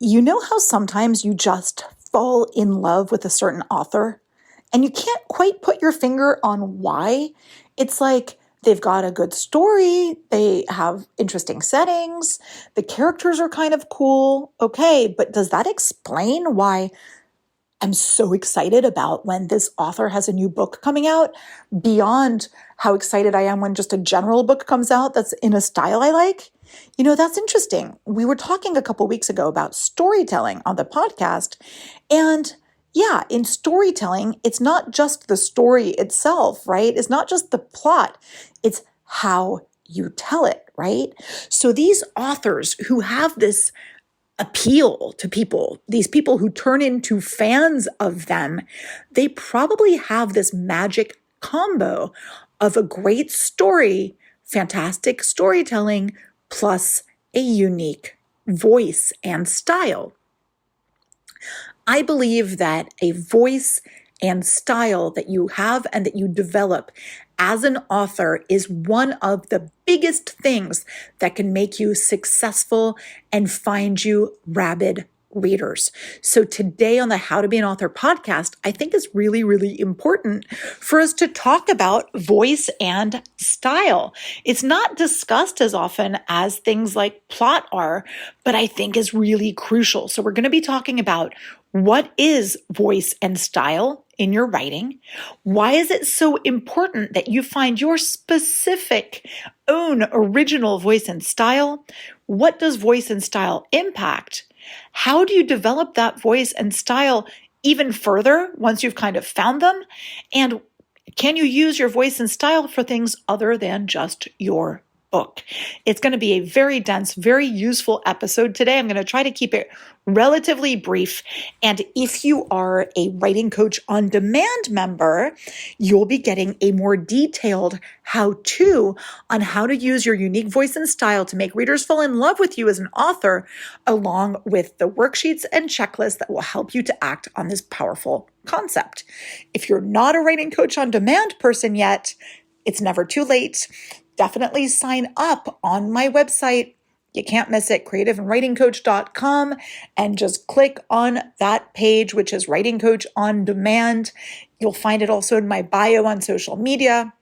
You know how sometimes you just fall in love with a certain author and you can't quite put your finger on why? It's like they've got a good story, they have interesting settings, the characters are kind of cool. Okay, but does that explain why I'm so excited about when this author has a new book coming out beyond how excited I am when just a general book comes out that's in a style I like? That's interesting. We were talking a couple weeks ago about storytelling on the podcast. And yeah, in storytelling, it's not just the story itself, right? It's not just the plot, it's how you tell it, right? So these authors who have this appeal to people, these people who turn into fans of them, they probably have this magic combo of a great story, fantastic storytelling, plus a unique voice and style. I believe that a voice and style that you have and that you develop as an author is one of the biggest things that can make you successful and find you rabid readers. So today on the How to Be an Author podcast, I think it's really, really important for us to talk about voice and style. It's not discussed as often as things like plot are, but I think is really crucial. So we're going to be talking about what is voice and style in your writing? Why is it so important that you find your specific own original voice and style? What does voice and style impact? How do you develop that voice and style even further once you've kind of found them? And can you use your voice and style for things other than just your book? It's going to be a very dense, very useful episode today. I'm going to try to keep it relatively brief. And if you are a Writing Coach on Demand member, you'll be getting a more detailed how-to on how to use your unique voice and style to make readers fall in love with you as an author, along with the worksheets and checklists that will help you to act on this powerful concept. If you're not a Writing Coach on Demand person yet, it's never too late. Definitely sign up on my website. You can't miss it, creativeandwritingcoach.com, and just click on that page, which is Writing Coach on Demand. You'll find it also in my bio on social media,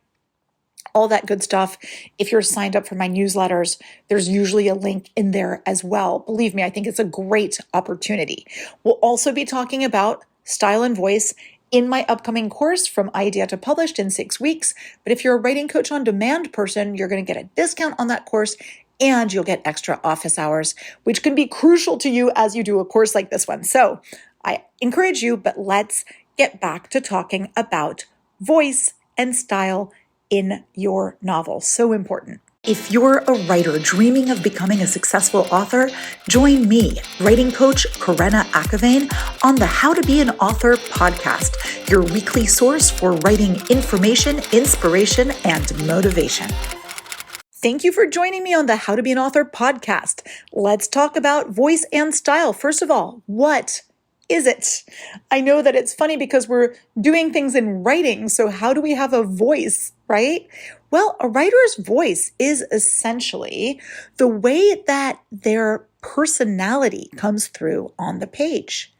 all that good stuff. If you're signed up for my newsletters, there's usually a link in there as well. Believe me, I think it's a great opportunity. We'll also be talking about style and voice in my upcoming course From Idea to Published in 6 weeks. But if you're a Writing Coach on Demand person, you're going to get a discount on that course and you'll get extra office hours, which can be crucial to you as you do a course like this one. So I encourage you, but let's get back to talking about voice and style in your novel. So important. If you're a writer dreaming of becoming a successful author, join me, writing coach Karena Akhavein, on the How to Be an Author podcast, your weekly source for writing information, inspiration, and motivation. Thank you for joining me on the How to Be an Author podcast. Let's talk about voice and style. First of all, what is it? I know that it's funny because we're doing things in writing, so how do we have a voice, right? Well, a writer's voice is essentially the way that their personality comes through on the page.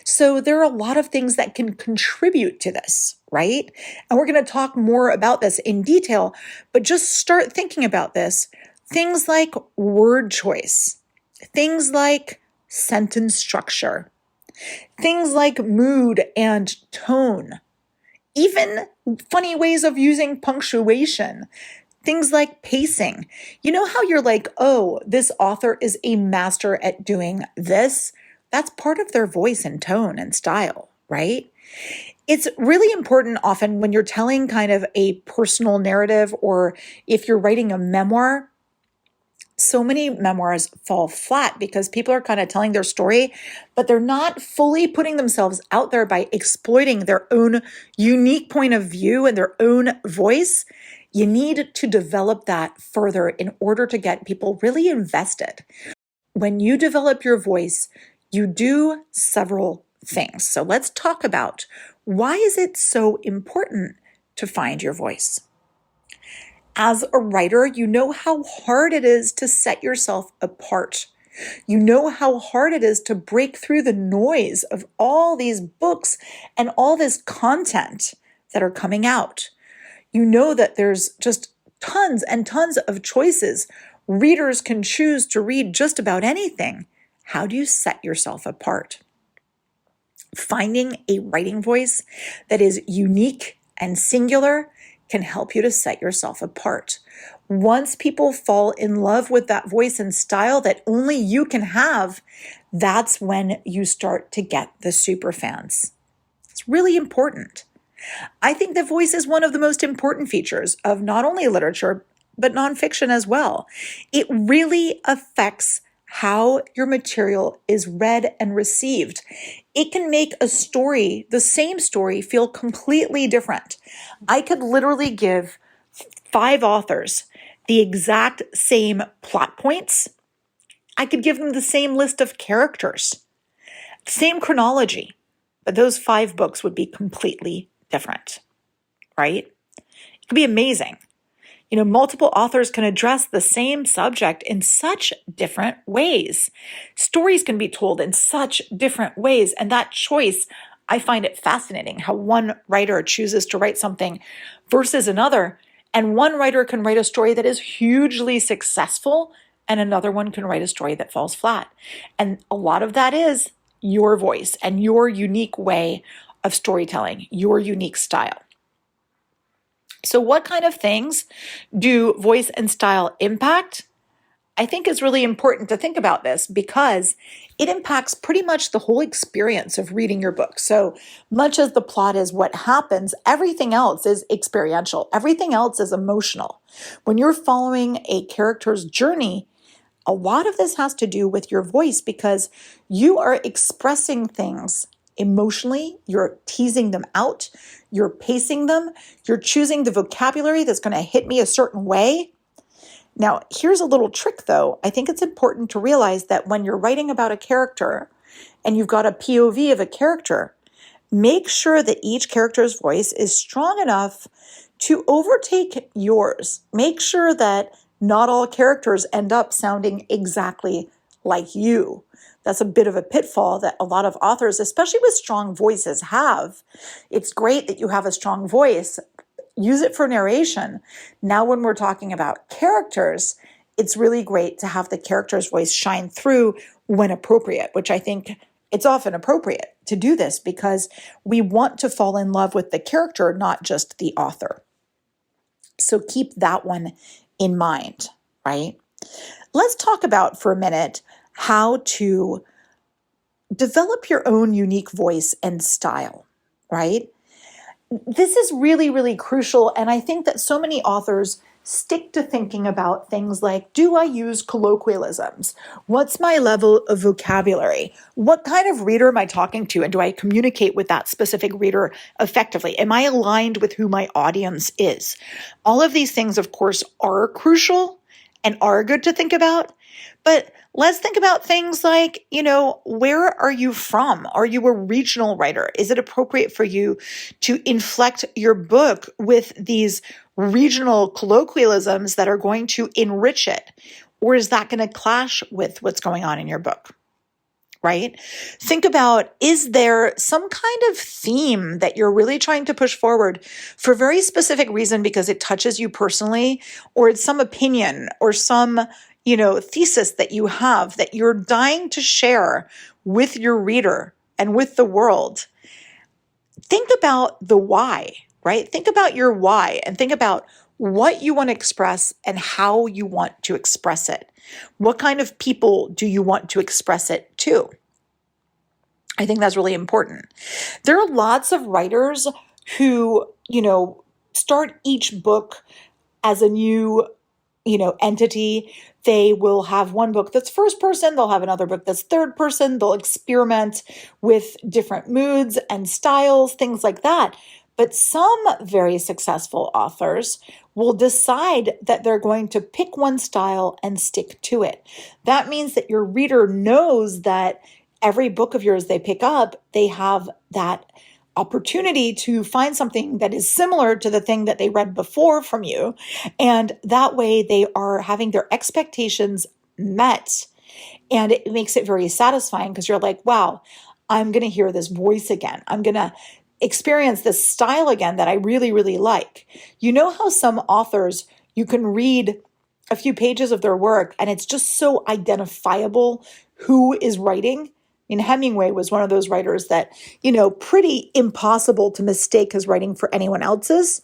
So there are a lot of things that can contribute to this, right? And we're going to talk more about this in detail, but just start thinking about this. Things like word choice, things like sentence structure, things like mood and tone, even funny ways of using punctuation, things like pacing. You know how you're like, oh, this author is a master at doing this? That's part of their voice and tone and style, right? It's really important often when you're telling kind of a personal narrative, or if you're writing a memoir. So many memoirs fall flat because people are kind of telling their story, but they're not fully putting themselves out there by exploiting their own unique point of view and their own voice. You need to develop that further in order to get people really invested. When you develop your voice, you do several things. So let's talk about why is it so important to find your voice? As a writer, you know how hard it is to set yourself apart. You know how hard it is to break through the noise of all these books and all this content that are coming out. You know that there's just tons and tons of choices. Readers can choose to read just about anything. How do you set yourself apart? Finding a writing voice that is unique and singular can help you to set yourself apart. Once people fall in love with that voice and style that only you can have, that's when you start to get the super fans. It's really important. I think that voice is one of the most important features of not only literature, but nonfiction as well. It really affects how your material is read and received. It can make a story, the same story, feel completely different. I could literally give 5 authors the exact same plot points. I could give them the same list of characters, same chronology, but those 5 books would be completely different, right? It could be amazing. Multiple authors can address the same subject in such different ways. Stories can be told in such different ways. And that choice, I find it fascinating how one writer chooses to write something versus another. And one writer can write a story that is hugely successful, and another one can write a story that falls flat. And a lot of that is your voice and your unique way of storytelling, your unique style. So what kind of things do voice and style impact? I think it's really important to think about this because it impacts pretty much the whole experience of reading your book. So much as the plot is what happens, everything else is experiential. Everything else is emotional. When you're following a character's journey, a lot of this has to do with your voice because you are expressing things emotionally, you're teasing them out, you're pacing them, you're choosing the vocabulary that's going to hit me a certain way. Now, here's a little trick though. I think it's important to realize that when you're writing about a character and you've got a POV of a character, make sure that each character's voice is strong enough to overtake yours. Make sure that not all characters end up sounding exactly like you. That's a bit of a pitfall that a lot of authors, especially with strong voices, have. It's great that you have a strong voice. Use it for narration. Now, when we're talking about characters, it's really great to have the character's voice shine through when appropriate, which I think it's often appropriate to do this because we want to fall in love with the character, not just the author. So keep that one in mind, right? Let's talk about for a minute how to develop your own unique voice and style, right? This is really, really crucial. And I think that so many authors stick to thinking about things like, do I use colloquialisms? What's my level of vocabulary? What kind of reader am I talking to? And do I communicate with that specific reader effectively? Am I aligned with who my audience is? All of these things, of course, are crucial and are good to think about. But let's think about things like, where are you from? Are you a regional writer? Is it appropriate for you to inflect your book with these regional colloquialisms that are going to enrich it? Or is that going to clash with what's going on in your book? Right? Think about, is there some kind of theme that you're really trying to push forward for a very specific reason because it touches you personally, or it's some opinion or some thesis that you have that you're dying to share with your reader and with the world? Think about the why, right? Think about your why and think about what you want to express and how you want to express it. What kind of people do you want to express it to? I think that's really important. There are lots of writers who, start each book as a new entity. They will have one book that's first person. They'll have another book that's third person. They'll experiment with different moods and styles, things like that. But some very successful authors will decide that they're going to pick one style and stick to it. That means that your reader knows that every book of yours they pick up, they have that opportunity to find something that is similar to the thing that they read before from you. And that way they are having their expectations met. And it makes it very satisfying because you're like, wow, I'm going to hear this voice again. I'm going to experience this style again that I really, really like. You know how some authors, you can read a few pages of their work and it's just so identifiable who is writing? I mean, Hemingway was one of those writers that, pretty impossible to mistake his writing for anyone else's.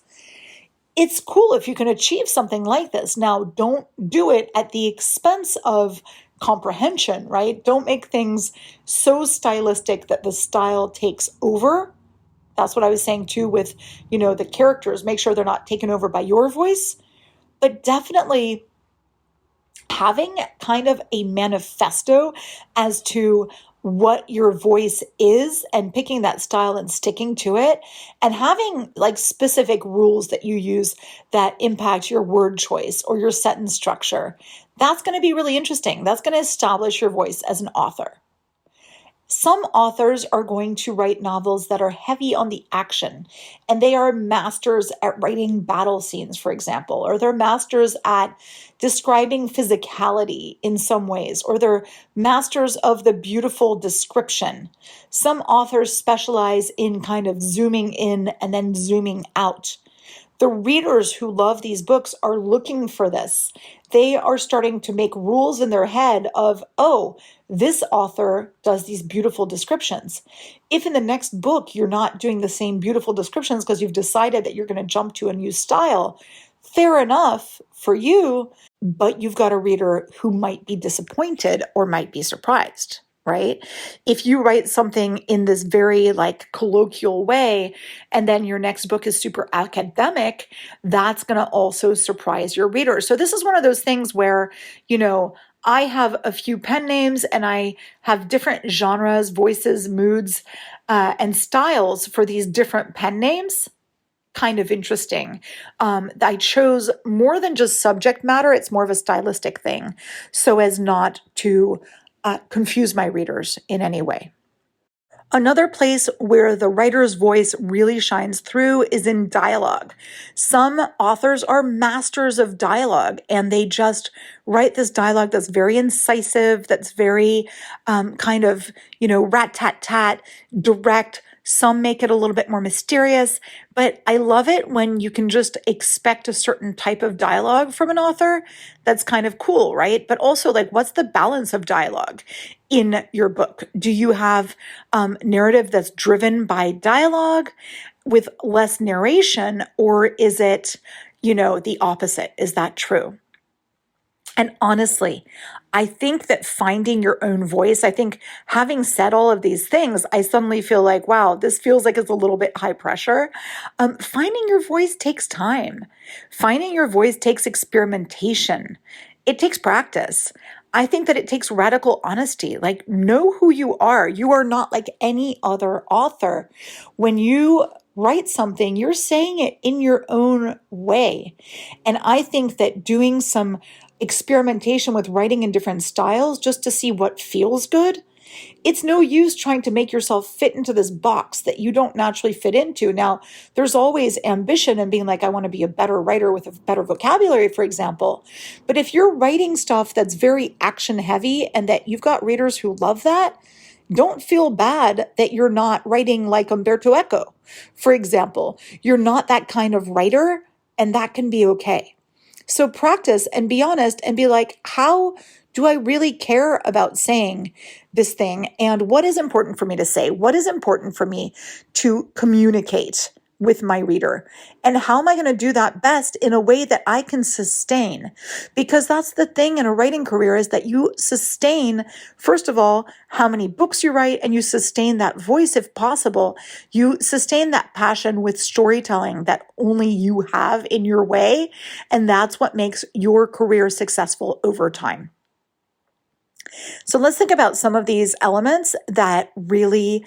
It's cool if you can achieve something like this. Now, don't do it at the expense of comprehension, right? Don't make things so stylistic that the style takes over. That's what I was saying too with, the characters. Make sure they're not taken over by your voice, but definitely having kind of a manifesto as to what your voice is and picking that style and sticking to it, and having like specific rules that you use that impact your word choice or your sentence structure. That's going to be really interesting. That's going to establish your voice as an author. Some authors are going to write novels that are heavy on the action, and they are masters at writing battle scenes, for example, or they're masters at describing physicality in some ways, or they're masters of the beautiful description. Some authors specialize in kind of zooming in and then zooming out. The readers who love these books are looking for this. They are starting to make rules in their head of, oh, this author does these beautiful descriptions. If in the next book you're not doing the same beautiful descriptions because you've decided that you're going to jump to a new style, fair enough for you, but you've got a reader who might be disappointed or might be surprised. Right? If you write something in this very like colloquial way, and then your next book is super academic, that's going to also surprise your reader. So this is one of those things where, I have a few pen names and I have different genres, voices, moods, and styles for these different pen names. Kind of interesting. I chose more than just subject matter. It's more of a stylistic thing so as not to confuse my readers in any way. Another place where the writer's voice really shines through is in dialogue. Some authors are masters of dialogue and they just write this dialogue that's very incisive, that's very kind of, rat-tat-tat, direct. Some make it a little bit more mysterious, but I love it when you can just expect a certain type of dialogue from an author. That's kind of cool, right? But also, like, what's the balance of dialogue in your book? Do you have narrative that's driven by dialogue with less narration, or is it, the opposite? Is that true? And honestly, I think that finding your own voice, I think having said all of these things, I suddenly feel like, wow, this feels like it's a little bit high pressure. Finding your voice takes time. Finding your voice takes experimentation. It takes practice. I think that it takes radical honesty. Like, know who you are. You are not like any other author. When you write something, you're saying it in your own way. And I think that doing some experimentation with writing in different styles just to see what feels good, it's no use trying to make yourself fit into this box that you don't naturally fit into. Now, there's always ambition and being like, I want to be a better writer with a better vocabulary, for example. But if you're writing stuff that's very action heavy and that you've got readers who love that, don't feel bad that you're not writing like Umberto Eco, for example. You're not that kind of writer, and that can be okay. So practice and be honest and be like, how do I really care about saying this thing? And what is important for me to say? What is important for me to communicate with my reader? And how am I going to do that best in a way that I can sustain? Because that's the thing in a writing career, is that you sustain, first of all, how many books you write, and you sustain that voice if possible. You sustain that passion with storytelling that only you have in your way. And that's what makes your career successful over time. So let's think about some of these elements that really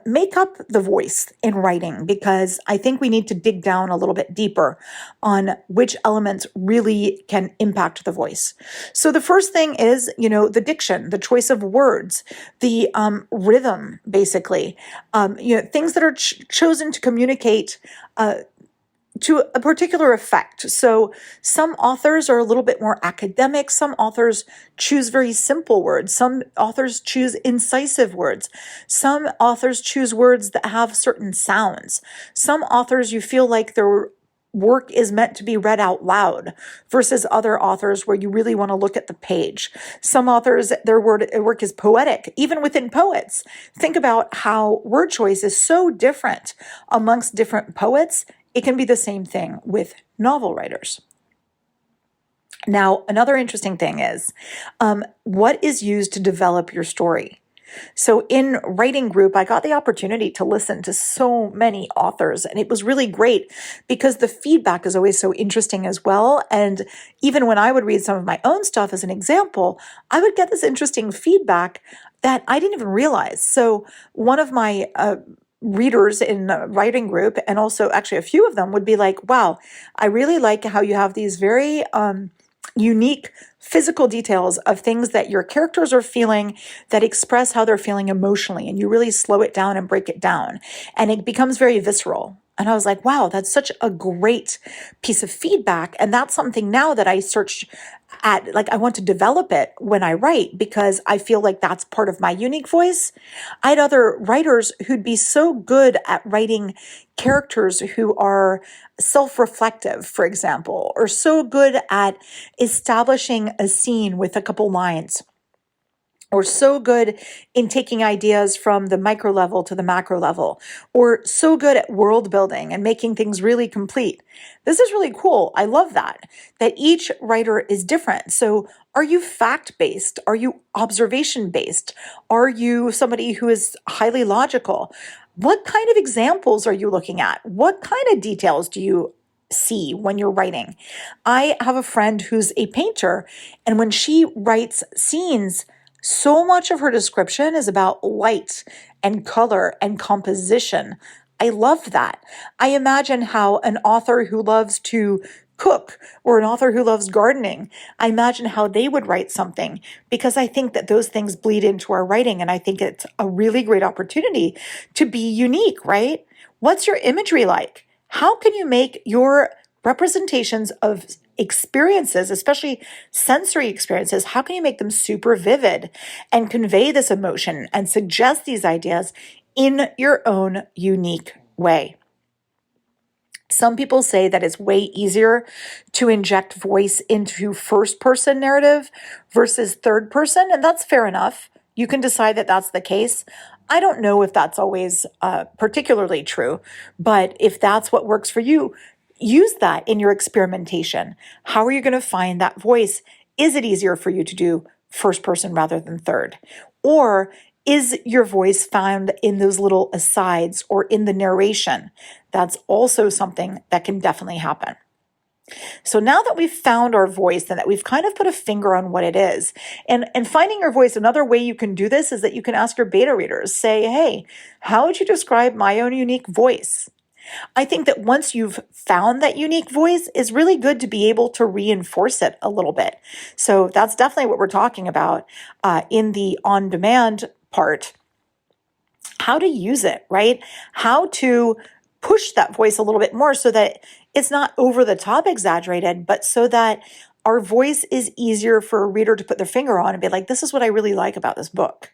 make up the voice in writing, because I think we need to dig down a little bit deeper on which elements really can impact the voice. So the first thing is, the diction, the choice of words, the rhythm, basically, things that are chosen to communicate to a particular effect. So some authors are a little bit more academic. Some authors choose very simple words. Some authors choose incisive words. Some authors choose words that have certain sounds. Some authors, you feel like their work is meant to be read out loud versus other authors where you really want to look at the page. Some authors, their work is poetic, even within poets. Think about how word choice is so different amongst different poets. It can be the same thing with novel writers. Now, another interesting thing is what is used to develop your story? So in writing group, I got the opportunity to listen to so many authors, and it was really great because the feedback is always so interesting as well. And even when I would read some of my own stuff as an example, I would get this interesting feedback that I didn't even realize. So one of my readers in the writing group, and also actually a few of them, would be like, wow, I really like how you have these very unique physical details of things that your characters are feeling that express how they're feeling emotionally, and you really slow it down and break it down, and it becomes very visceral. And I was like, wow, that's such a great piece of feedback. And that's something now that I search at, like, I want to develop it when I write because I feel like that's part of my unique voice. I had other writers who'd be so good at writing characters who are self-reflective, for example, or so good at establishing a scene with a couple lines, or so good in taking ideas from the micro level to the macro level, or so good at world building and making things really complete. This is really cool. I love that each writer is different. So are you fact-based? Are you observation-based? Are you somebody who is highly logical? What kind of examples are you looking at? What kind of details do you see when you're writing? I have a friend who's a painter, and when she writes scenes, so much of her description is about light and color and composition. I love that. I imagine how an author who loves to cook or an author who loves gardening, I imagine how they would write something, because I think that those things bleed into our writing, and I think it's a really great opportunity to be unique, right? What's your imagery like? How can you make your representations of experiences, especially sensory experiences, how can you make them super vivid and convey this emotion and suggest these ideas in your own unique way? Some people say that it's way easier to inject voice into first person narrative versus third person, and that's fair enough. You can decide that that's the case. I don't know if that's always particularly true, but if that's what works for you, use that in your experimentation. How are you going to find that voice? Is it easier for you to do first person rather than third? Or is your voice found in those little asides or in the narration? That's also something that can definitely happen. So now that we've found our voice and that we've kind of put a finger on what it is, and finding your voice, another way you can do this is that you can ask your beta readers, say, hey, how would you describe my own unique voice? I think that once you've found that unique voice, it's really good to be able to reinforce it a little bit. So that's definitely what we're talking about in the on-demand part. How to use it, right? How to push that voice a little bit more so that it's not over the top exaggerated, but so that our voice is easier for a reader to put their finger on and be like, this is what I really like about this book.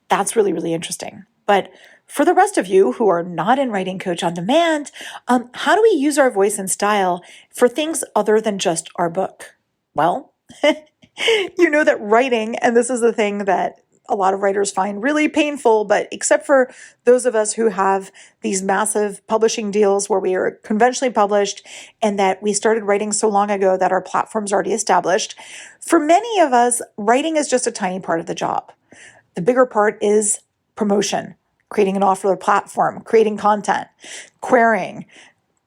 That's really, really interesting. But for the rest of you who are not in Writing Coach on Demand, how do we use our voice and style for things other than just our book? Well, you know that writing, and this is the thing that a lot of writers find really painful, but except for those of us who have these massive publishing deals where we are conventionally published and that we started writing so long ago that our platform's already established, for many of us, writing is just a tiny part of the job. The bigger part is promotion, creating an offer platform, creating content, querying,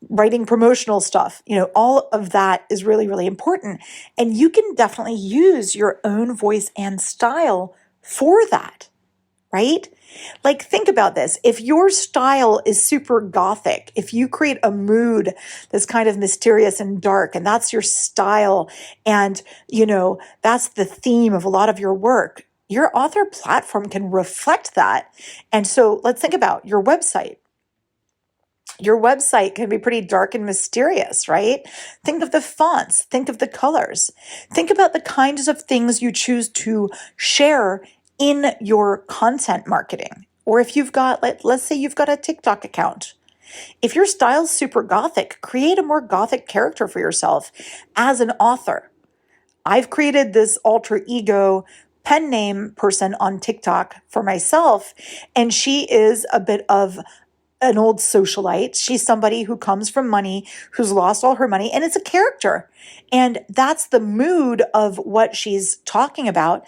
writing promotional stuff. All of that is really, really important. And you can definitely use your own voice and style for that, right? Like, think about this. If your style is super gothic, if you create a mood that's kind of mysterious and dark, and that's your style, and, that's the theme of a lot of your work, your author platform can reflect that. And so let's think about your website. Your website can be pretty dark and mysterious, right? Think of the fonts, think of the colors, think about the kinds of things you choose to share in your content marketing. Or if you've got, let's say you've got a TikTok account. If your style's super gothic, create a more gothic character for yourself as an author. I've created this alter ego pen name person on TikTok for myself, and she is a bit of an old socialite. She's somebody who comes from money, who's lost all her money, and it's a character. And that's the mood of what she's talking about.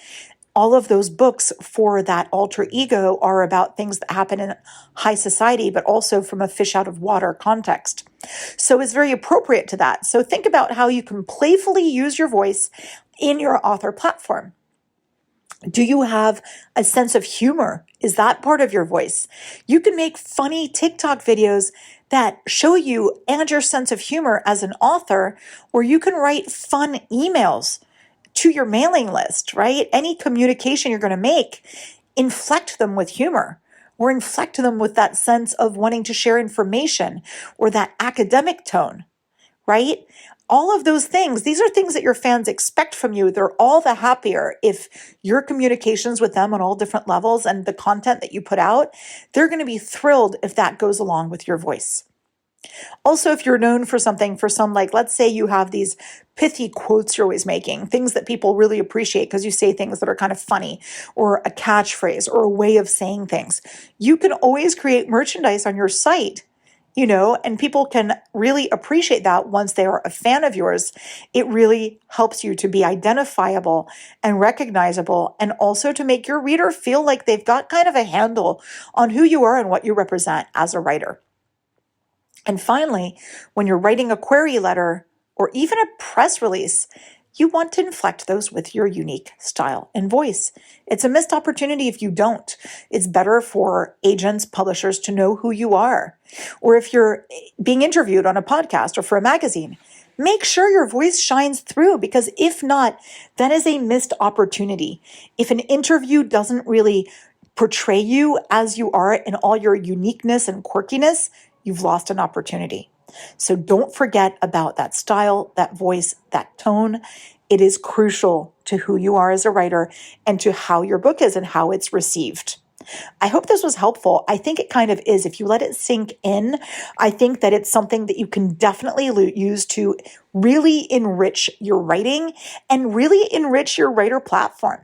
All of those books for that alter ego are about things that happen in high society, but also from a fish out of water context. So it's very appropriate to that. So think about how you can playfully use your voice in your author platform. Do you have a sense of humor? Is that part of your voice? You can make funny TikTok videos that show you and your sense of humor as an author, or you can write fun emails to your mailing list, right? Any communication you're going to make, inflect them with humor, or inflect them with that sense of wanting to share information or that academic tone, right? All of those things, these are things that your fans expect from you. They're all the happier if your communications with them on all different levels and the content that you put out, they're going to be thrilled if that goes along with your voice. Also, if you're known for something, for some, like, let's say you have these pithy quotes you're always making, things that people really appreciate because you say things that are kind of funny, or a catchphrase or a way of saying things. You can always create merchandise on your site, and people can really appreciate that once they are a fan of yours. It really helps you to be identifiable and recognizable, and also to make your reader feel like they've got kind of a handle on who you are and what you represent as a writer. And finally, when you're writing a query letter or even a press release, you want to inflect those with your unique style and voice. It's a missed opportunity if you don't. It's better for agents, publishers to know who you are. Or if you're being interviewed on a podcast or for a magazine, make sure your voice shines through, because if not, that is a missed opportunity. If an interview doesn't really portray you as you are in all your uniqueness and quirkiness, you've lost an opportunity. So don't forget about that style, that voice, that tone. It is crucial to who you are as a writer and to how your book is and how it's received. I hope this was helpful. I think it kind of is. If you let it sink in, I think that it's something that you can definitely use to really enrich your writing and really enrich your writer platform.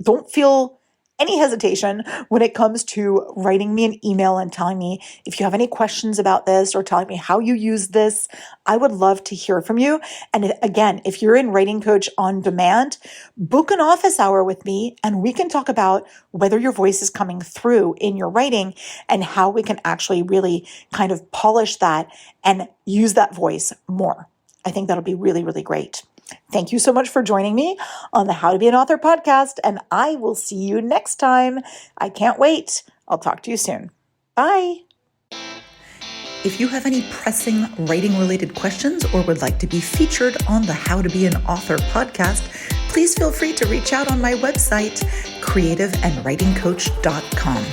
Don't feel any hesitation when it comes to writing me an email and telling me if you have any questions about this, or telling me how you use this. I would love to hear from you. And again, if you're in Writing Coach on Demand, book an office hour with me and we can talk about whether your voice is coming through in your writing and how we can actually really kind of polish that and use that voice more. I think that'll be really, really great. Thank you so much for joining me on the How to Be an Author podcast, and I will see you next time. I can't wait. I'll talk to you soon. Bye. If you have any pressing writing-related questions or would like to be featured on the How to Be an Author podcast, please feel free to reach out on my website, creativeandwritingcoach.com.